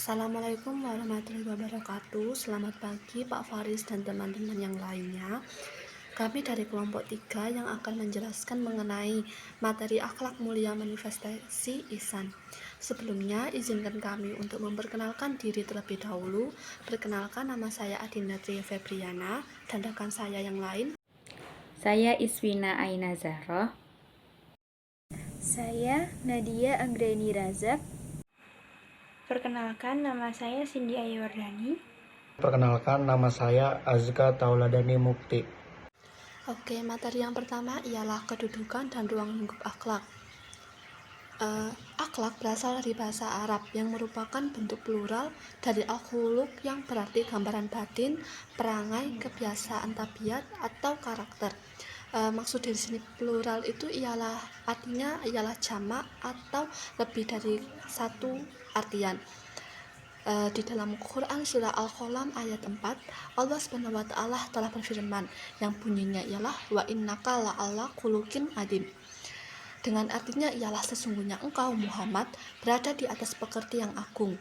Assalamualaikum warahmatullahi wabarakatuh. Selamat pagi Pak Faris dan teman-teman yang lainnya. Kami dari kelompok 3 yang akan menjelaskan mengenai materi akhlak mulia manifestasi ihsan. Sebelumnya, izinkan kami untuk memperkenalkan diri terlebih dahulu. Perkenalkan, nama saya Adinda Tria Febriana dan rekan saya yang lain. Saya Iswina Aina Zahroh. Saya Nadia Anggraini Razak. Perkenalkan, nama saya Cindy Ayuwardani. Perkenalkan, nama saya Azka Tauladani Mukti. Oke, materi yang pertama ialah kedudukan dan ruang lingkup akhlak. Akhlak berasal dari bahasa Arab yang merupakan bentuk plural dari al-khuluq yang berarti gambaran batin, perangai, kebiasaan tabiat atau karakter. Maksud dari sini plural itu artinya ialah jamak atau lebih dari satu artian. Di dalam Quran surah Al-Qalam ayat 4, Allah Subhanahu wa taala telah berfirman yang bunyinya ialah wa innaka la'ala khuluqin adim. Dengan artinya ialah sesungguhnya engkau Muhammad berada di atas pekerti yang agung.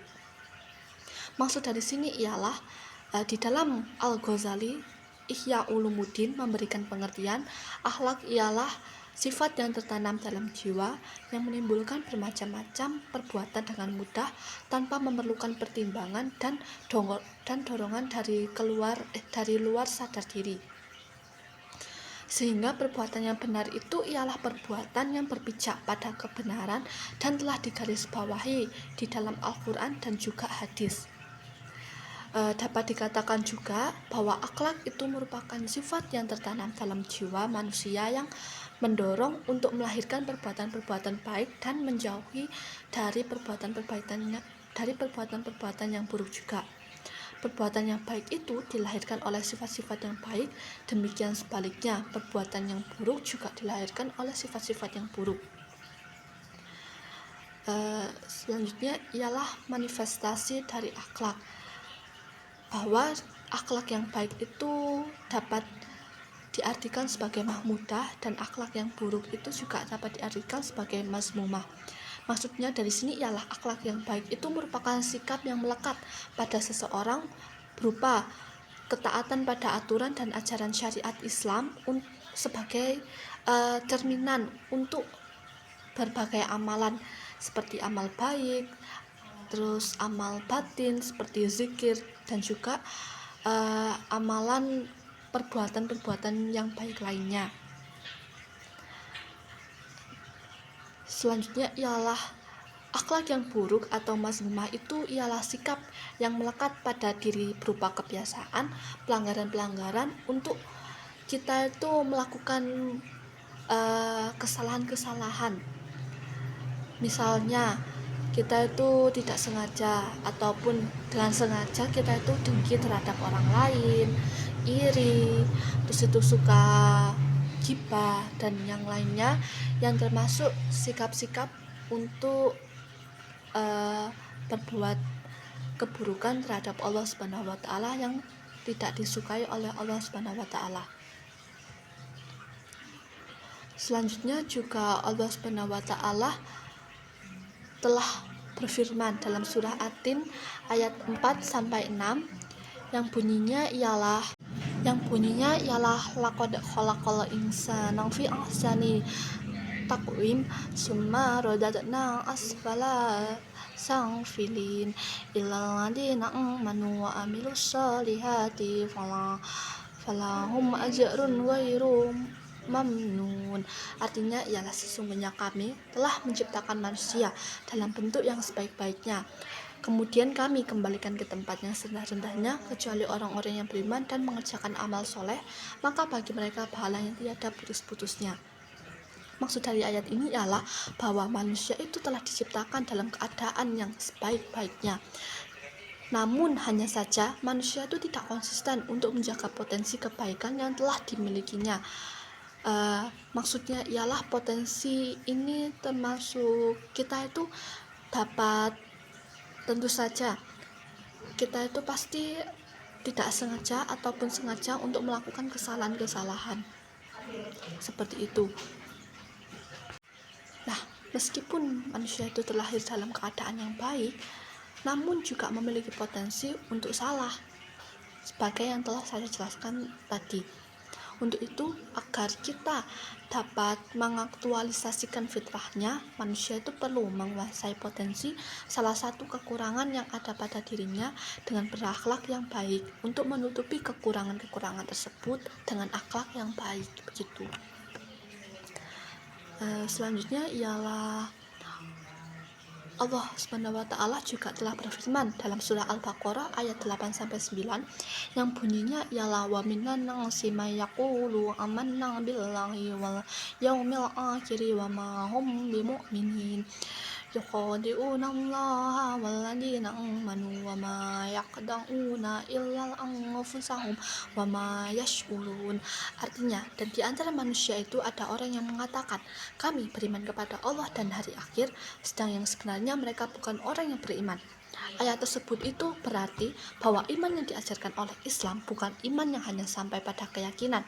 Maksud dari sini ialah di dalam Al-Ghazali Ihya Ulumuddin memberikan pengertian akhlak ialah sifat yang tertanam dalam jiwa yang menimbulkan bermacam-macam perbuatan dengan mudah tanpa memerlukan pertimbangan dan dorongan dari luar sadar diri. Sehingga perbuatan yang benar itu ialah perbuatan yang berpijak pada kebenaran dan telah digarisbawahi di dalam Al-Quran dan juga hadis. Dapat dikatakan juga bahwa akhlak itu merupakan sifat yang tertanam dalam jiwa manusia yang mendorong untuk melahirkan perbuatan-perbuatan baik dan menjauhi dari perbuatan-perbuatan yang buruk juga. Perbuatan yang baik itu dilahirkan oleh sifat-sifat yang baik, demikian sebaliknya perbuatan yang buruk juga dilahirkan oleh sifat-sifat yang buruk. Selanjutnya ialah manifestasi dari akhlak, bahwa akhlak yang baik itu dapat diartikan sebagai mahmudah dan akhlak yang buruk itu juga dapat diartikan sebagai mazmumah. Maksudnya dari sini ialah akhlak yang baik itu merupakan sikap yang melekat pada seseorang berupa ketaatan pada aturan dan ajaran syariat Islam sebagai cerminan untuk berbagai amalan seperti amal baik, terus amal batin seperti zikir dan juga amalan perbuatan-perbuatan yang baik lainnya. Selanjutnya ialah akhlak yang buruk atau mazmumah itu ialah sikap yang melekat pada diri berupa kebiasaan, pelanggaran-pelanggaran untuk kita itu melakukan kesalahan-kesalahan. Misalnya kita itu tidak sengaja ataupun dengan sengaja kita itu dengki terhadap orang lain, iri, terus itu suka gibah dan yang lainnya yang termasuk sikap-sikap untuk berbuat keburukan terhadap Allah Subhanahu wa taala yang tidak disukai oleh Allah Subhanahu wa taala. Selanjutnya juga Allah Subhanahu wa taala telah berfirman dalam surah At-Tin ayat 4 sampai 6 yang bunyinya ialah laqad khalaqal insana fi ahsani taqwim summa radadna asfala safilin illal ladina amanu wa amilus solihati falahum ajrun ghairu mamnun. Artinya ialah sesungguhnya kami telah menciptakan manusia dalam bentuk yang sebaik-baiknya, kemudian kami kembalikan ke tempat yang serendah-rendahnya kecuali orang-orang yang beriman dan mengerjakan amal soleh, maka bagi mereka pahala yang tiada putus-putusnya. Maksud dari ayat ini ialah bahwa manusia itu telah diciptakan dalam keadaan yang sebaik-baiknya. Namun hanya saja manusia itu tidak konsisten untuk menjaga potensi kebaikan yang telah dimilikinya. Maksudnya ialah potensi ini termasuk kita itu dapat, tentu saja kita itu pasti tidak sengaja ataupun sengaja untuk melakukan kesalahan-kesalahan seperti itu. Nah, meskipun manusia itu terlahir dalam keadaan yang baik, namun juga memiliki potensi untuk salah, sebagai yang telah saya jelaskan tadi. Untuk itu, agar kita dapat mengaktualisasikan fitrahnya, manusia itu perlu menguasai potensi salah satu kekurangan yang ada pada dirinya dengan berakhlak yang baik, untuk menutupi kekurangan-kekurangan tersebut dengan akhlak yang baik. Begitu. Selanjutnya ialah Allah SWT juga telah berfirman dalam surah Al-Baqarah ayat 8-9 yang bunyinya ialah wa minan nasi may yaqulu amanna billahi wal yaumil akhir wa ma hum bimu'minin yukhadi'una Allah walladzina amanu wa ma yaqda'una illa anfusahum wa ma yash'urun. Artinya, dan di antara manusia itu ada orang yang mengatakan, kami beriman kepada Allah dan hari akhir, sedang yang sebenarnya mereka bukan orang yang beriman. Ayat tersebut itu berarti bahwa iman yang diajarkan oleh Islam bukan iman yang hanya sampai pada keyakinan,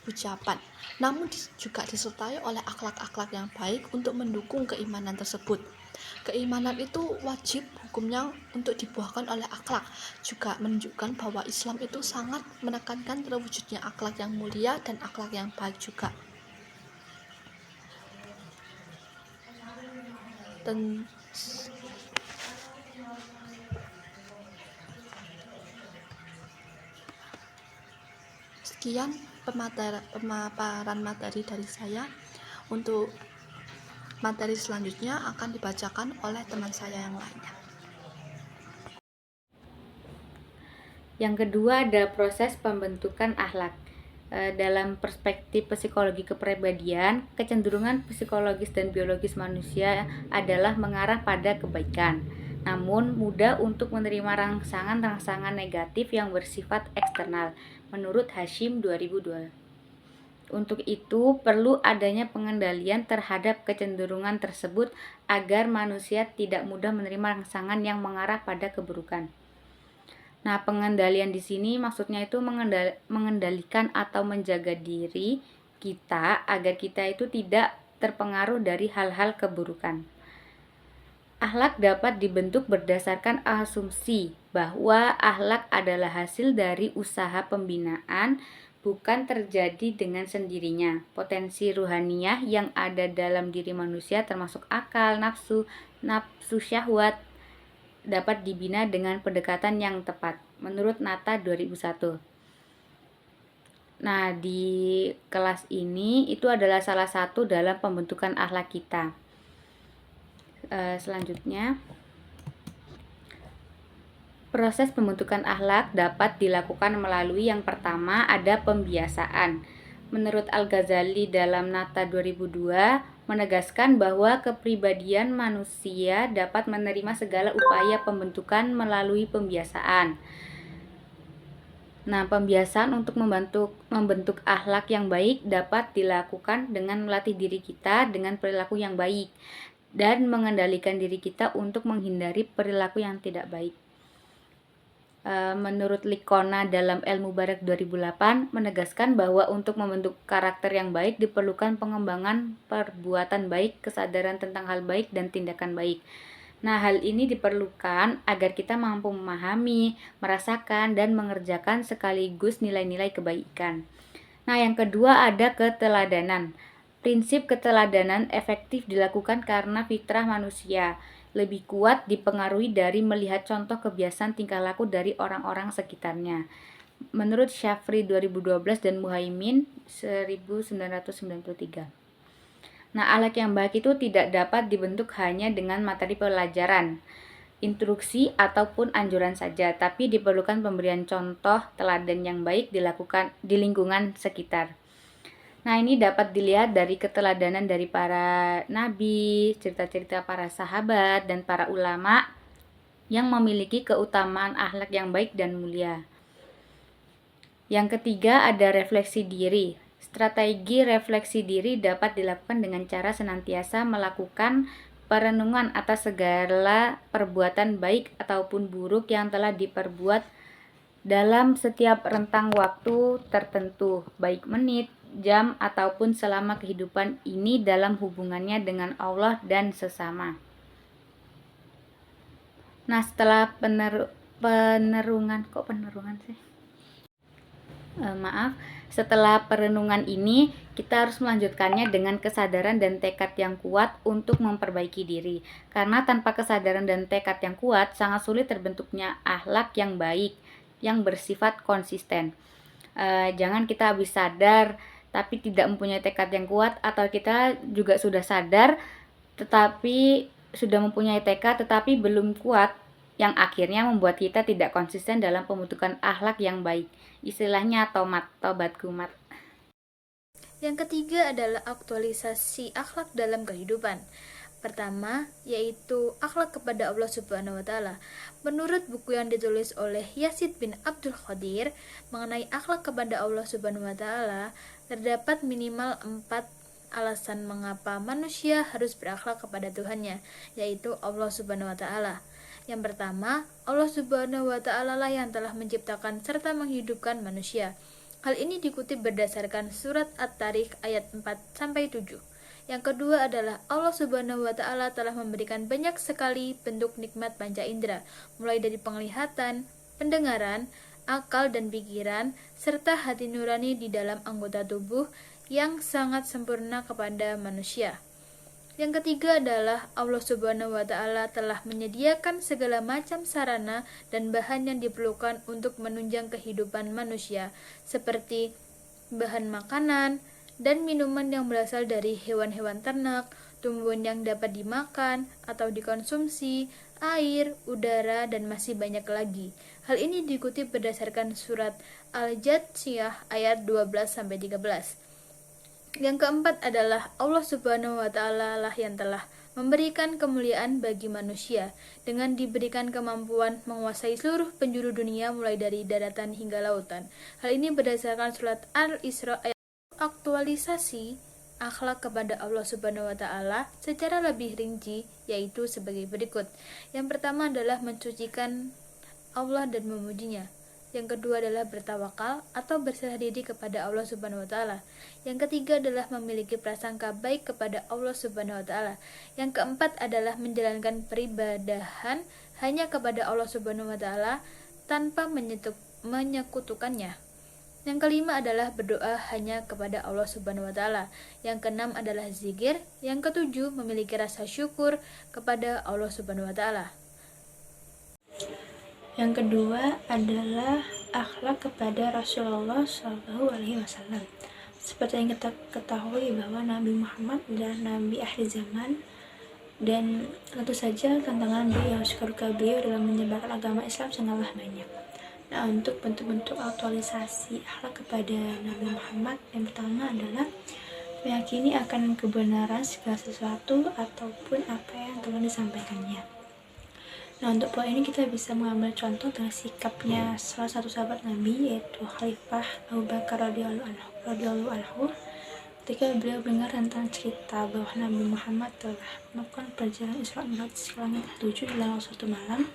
ucapan, namun juga disertai oleh akhlak-akhlak yang baik untuk mendukung keimanan tersebut. Keimanan itu wajib hukumnya untuk dibuahkan oleh akhlak, juga menunjukkan bahwa Islam itu sangat menekankan terwujudnya akhlak yang mulia dan akhlak yang baik juga. Dan sekian pemaparan materi dari saya. Untuk materi selanjutnya akan dibacakan oleh teman saya yang lainnya. Yang kedua ada proses pembentukan akhlak. Dalam perspektif psikologi kepribadian, kecenderungan psikologis dan biologis manusia adalah mengarah pada kebaikan, namun mudah untuk menerima rangsangan-rangsangan negatif yang bersifat eksternal, menurut Hashim 2002. Untuk itu, perlu adanya pengendalian terhadap kecenderungan tersebut agar manusia tidak mudah menerima rangsangan yang mengarah pada keburukan. Nah, pengendalian di sini maksudnya itu mengendalikan atau menjaga diri kita agar kita itu tidak terpengaruh dari hal-hal keburukan. Akhlak dapat dibentuk berdasarkan asumsi bahwa akhlak adalah hasil dari usaha pembinaan, bukan terjadi dengan sendirinya. Potensi ruhaniyah yang ada dalam diri manusia termasuk akal, nafsu syahwat dapat dibina dengan pendekatan yang tepat, menurut Nata 2001. Nah, di kelas ini itu adalah salah satu dalam pembentukan akhlak kita. Selanjutnya, proses pembentukan akhlak dapat dilakukan melalui yang pertama ada pembiasaan. Menurut Al-Ghazali dalam Nata 2002 menegaskan bahwa kepribadian manusia dapat menerima segala upaya pembentukan melalui pembiasaan. Nah, pembiasaan untuk membentuk akhlak yang baik dapat dilakukan dengan melatih diri kita dengan perilaku yang baik dan mengendalikan diri kita untuk menghindari perilaku yang tidak baik. Menurut Likona dalam El-Mubarak 2008 menegaskan bahwa untuk membentuk karakter yang baik diperlukan pengembangan perbuatan baik, kesadaran tentang hal baik dan tindakan baik. Nah, hal ini diperlukan agar kita mampu memahami, merasakan dan mengerjakan sekaligus nilai-nilai kebaikan. Nah, yang kedua ada keteladanan. Prinsip keteladanan efektif dilakukan karena fitrah manusia lebih kuat dipengaruhi dari melihat contoh kebiasaan tingkah laku dari orang-orang sekitarnya. Menurut Syafri 2012 dan Muhaimin 1993. Nah, akhlak yang baik itu tidak dapat dibentuk hanya dengan materi pelajaran, instruksi ataupun anjuran saja, tapi diperlukan pemberian contoh teladan yang baik dilakukan di lingkungan sekitar. Nah, ini dapat dilihat dari keteladanan dari para nabi, cerita-cerita para sahabat, dan para ulama yang memiliki keutamaan akhlak yang baik dan mulia. Yang ketiga ada refleksi diri. Strategi refleksi diri dapat dilakukan dengan cara senantiasa melakukan perenungan atas segala perbuatan baik ataupun buruk yang telah diperbuat dalam setiap rentang waktu tertentu, baik menit, jam, ataupun selama kehidupan ini dalam hubungannya dengan Allah dan sesama. Nah, setelah setelah perenungan ini, kita harus melanjutkannya dengan kesadaran dan tekad yang kuat untuk memperbaiki diri. Karena tanpa kesadaran dan tekad yang kuat, sangat sulit terbentuknya akhlak yang baik, yang bersifat konsisten. Jangan kita habis sadar, tapi tidak mempunyai tekad yang kuat, atau kita juga sudah sadar, tetapi sudah mempunyai tekad, tetapi belum kuat, yang akhirnya membuat kita tidak konsisten dalam pembentukan akhlak yang baik. Istilahnya tobat kumat. Yang ketiga adalah aktualisasi akhlak dalam kehidupan. Pertama, yaitu akhlak kepada Allah Subhanahu wa taala. Menurut buku yang ditulis oleh Yazid bin Abdul Qadir mengenai akhlak kepada Allah Subhanahu wa taala, terdapat minimal 4 alasan mengapa manusia harus berakhlak kepada Tuhannya, yaitu Allah Subhanahu wa taala. Yang pertama, Allah Subhanahu wa taala lah yang telah menciptakan serta menghidupkan manusia. Hal ini dikutip berdasarkan surat At-Tarik ayat 4-7. Yang kedua adalah Allah Subhanahu wa taala telah memberikan banyak sekali bentuk nikmat panca indera, mulai dari penglihatan, pendengaran, akal dan pikiran, serta hati nurani di dalam anggota tubuh yang sangat sempurna kepada manusia. Yang ketiga adalah Allah Subhanahu wa taala telah menyediakan segala macam sarana dan bahan yang diperlukan untuk menunjang kehidupan manusia, seperti bahan makanan dan minuman yang berasal dari hewan-hewan ternak, tumbuhan yang dapat dimakan atau dikonsumsi, air, udara, dan masih banyak lagi. Hal ini dikutip berdasarkan surat Al-Jathiyah ayat 12-13. Yang keempat adalah Allah Subhanahu wa taala lah yang telah memberikan kemuliaan bagi manusia dengan diberikan kemampuan menguasai seluruh penjuru dunia mulai dari daratan hingga lautan. Hal ini berdasarkan surat Al-Isra ayat. Aktualisasi akhlak kepada Allah Subhanahu wa taala secara lebih rinci yaitu sebagai berikut. Yang pertama adalah mensucikan Allah dan memujinya. Yang kedua adalah bertawakal atau berserah diri kepada Allah Subhanahu wa taala. Yang ketiga adalah memiliki prasangka baik kepada Allah Subhanahu wa taala. Yang keempat adalah menjalankan peribadahan hanya kepada Allah Subhanahu wa taala tanpa menyekutukannya. Yang kelima adalah berdoa hanya kepada Allah Subhanahu wa taala. Yang keenam adalah zikir. Yang ketujuh memiliki rasa syukur kepada Allah Subhanahu wa taala. Yang kedua adalah akhlak kepada Rasulullah SAW. Seperti yang kita ketahui bahwa Nabi Muhammad adalah Nabi akhir zaman, dan tentu saja tantangan beliau, suka beliau dalam menyebarkan agama Islam sangatlah banyak. Nah, untuk bentuk-bentuk aktualisasi akhlak kepada Nabi Muhammad, yang pertama adalah meyakini akan kebenaran segala sesuatu ataupun apa yang telah disampaikannya. Nah, untuk poin ini kita bisa mengambil contoh dari sikapnya salah satu sahabat Nabi, yaitu Khalifah Abu Bakar radhiyallahu anhu. Ketika beliau dengar tentang cerita bahwa Nabi Muhammad telah melakukan perjalanan Isra Mi'raj ke langit 7 dalam suatu malam,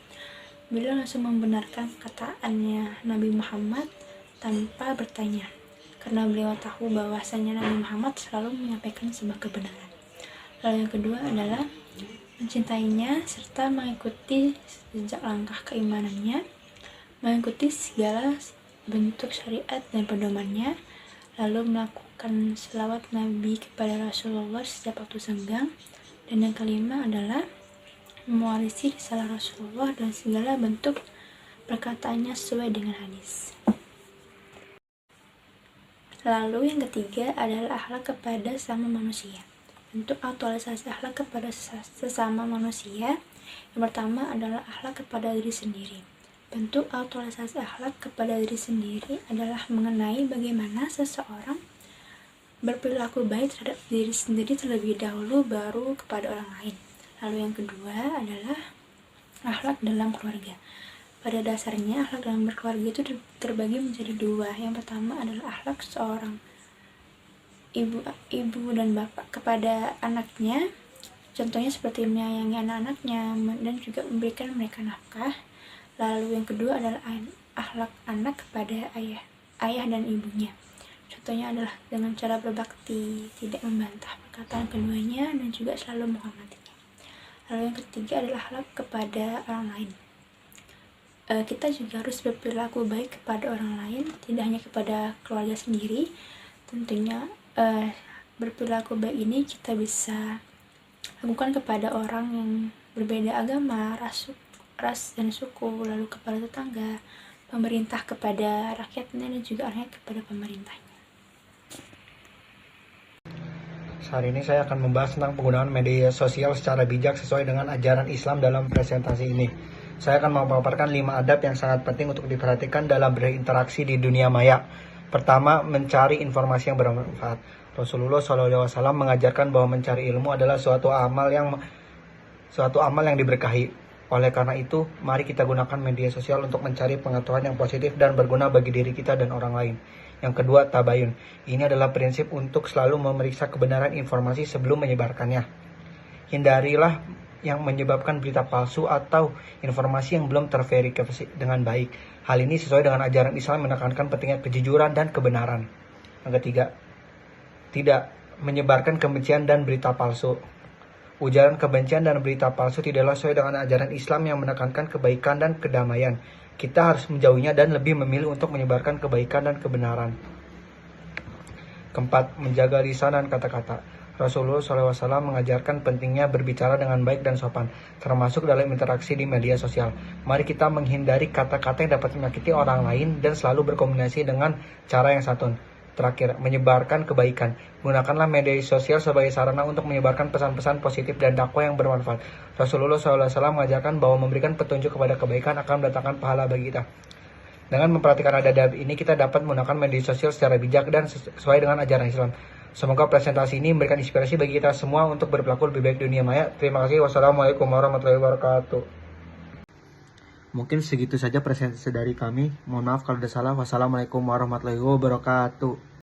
beliau langsung membenarkan perkataannya Nabi Muhammad tanpa bertanya, karena beliau tahu bahwasanya Nabi Muhammad selalu menyampaikan sebuah kebenaran. Lalu yang kedua adalah mencintainya serta mengikuti jejak langkah keimanannya, mengikuti segala bentuk syariat dan pedomannya, lalu melakukan selawat Nabi kepada Rasulullah setiap waktu senggang. Dan yang kelima adalah mewarisi risalah Rasulullah dan segala bentuk perkataannya sesuai dengan hadis. Lalu yang ketiga adalah akhlak kepada sesama manusia. Untuk aktualisasi akhlak kepada sesama manusia, yang pertama adalah akhlak kepada diri sendiri. Bentuk aktualisasi akhlak kepada diri sendiri adalah mengenai bagaimana seseorang berperilaku baik terhadap diri sendiri terlebih dahulu, baru kepada orang lain. Lalu yang kedua adalah akhlak dalam keluarga. Pada dasarnya akhlak dalam berkeluarga itu terbagi menjadi dua. Yang pertama adalah akhlak seorang ibu dan bapak kepada anaknya, contohnya seperti menyayangi anak-anaknya dan juga memberikan mereka nafkah. Lalu yang kedua adalah akhlak anak kepada ayah dan ibunya, contohnya adalah dengan cara berbakti, tidak membantah perkataan keduanya dan juga selalu menghormatinya. Lalu yang ketiga adalah akhlak kepada orang lain, kita juga harus berperilaku baik kepada orang lain, tidak hanya kepada keluarga sendiri. Tentunya berperilaku baik ini kita bisa lakukan kepada orang yang berbeda agama, ras dan suku, lalu kepada tetangga, pemerintah kepada rakyatnya, dan juga rakyat kepada pemerintahnya. Hari ini saya akan membahas tentang penggunaan media sosial secara bijak sesuai dengan ajaran Islam dalam presentasi ini. Saya akan memaparkan 5 adab yang sangat penting untuk diperhatikan dalam berinteraksi di dunia maya. Pertama, mencari informasi yang bermanfaat. Rasulullah SAW mengajarkan bahwa mencari ilmu adalah suatu amal yang diberkahi. Oleh karena itu, mari kita gunakan media sosial untuk mencari pengetahuan yang positif dan berguna bagi diri kita dan orang lain. Yang kedua, tabayun. Ini adalah prinsip untuk selalu memeriksa kebenaran informasi sebelum menyebarkannya. Hindarilah yang menyebabkan berita palsu atau informasi yang belum terverifikasi dengan baik. Hal ini sesuai dengan ajaran Islam menekankan pentingnya kejujuran dan kebenaran. Yang ketiga, tidak menyebarkan kebencian dan berita palsu. Ujaran kebencian dan berita palsu tidaklah sesuai dengan ajaran Islam yang menekankan kebaikan dan kedamaian. Kita harus menjauhinya dan lebih memilih untuk menyebarkan kebaikan dan kebenaran. Keempat, menjaga lisan dan kata-kata. Rasulullah SAW mengajarkan pentingnya berbicara dengan baik dan sopan, termasuk dalam interaksi di media sosial. Mari kita menghindari kata-kata yang dapat menyakiti orang lain dan selalu berkomunikasi dengan cara yang santun. Terakhir, menyebarkan kebaikan. Gunakanlah media sosial sebagai sarana untuk menyebarkan pesan-pesan positif dan dakwah yang bermanfaat. Rasulullah SAW mengajarkan bahwa memberikan petunjuk kepada kebaikan akan mendatangkan pahala bagi kita. Dengan memperhatikan adab ini, kita dapat menggunakan media sosial secara bijak dan sesuai dengan ajaran Islam. Semoga presentasi ini memberikan inspirasi bagi kita semua untuk berperilaku lebih baik di dunia maya. Terima kasih. Wassalamualaikum warahmatullahi wabarakatuh. Mungkin segitu saja presentasi dari kami. Mohon maaf kalau ada salah. Wassalamualaikum warahmatullahi wabarakatuh.